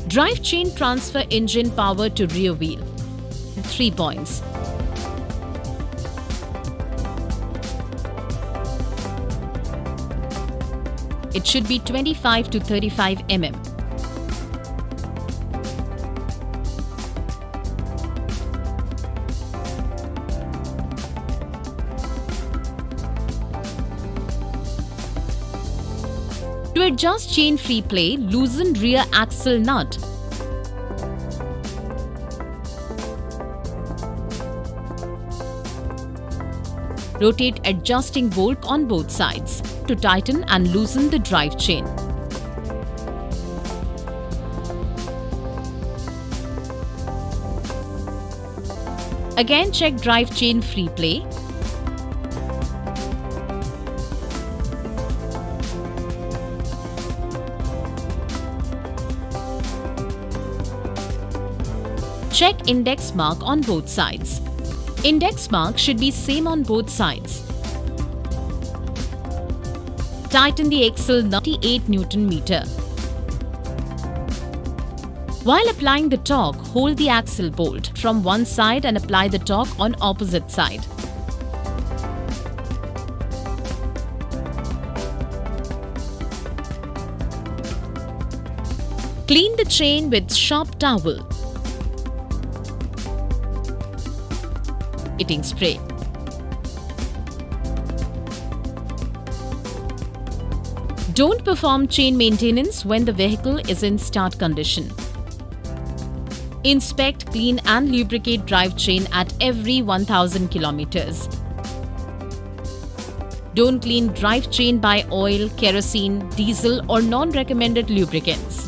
Drive chain transfer engine power to rear wheel. 3 points. It should be 25 to 35 mm. To adjust chain free play, loosen rear axle nut. Rotate adjusting bolt on both sides to tighten and loosen the drive chain. Again, check drive chain free play. Check index mark on both sides. Index mark should be same on both sides. Tighten the axle 98 Newton meter. While applying the torque, hold the axle bolt from one side and apply the torque on opposite side. Clean the chain with sharp towel. Heating spray. Don't perform chain maintenance when the vehicle is in start condition. Inspect, clean and lubricate drive chain at every 1000 kilometers. Don't clean drive chain by oil, kerosene, diesel or non-recommended lubricants.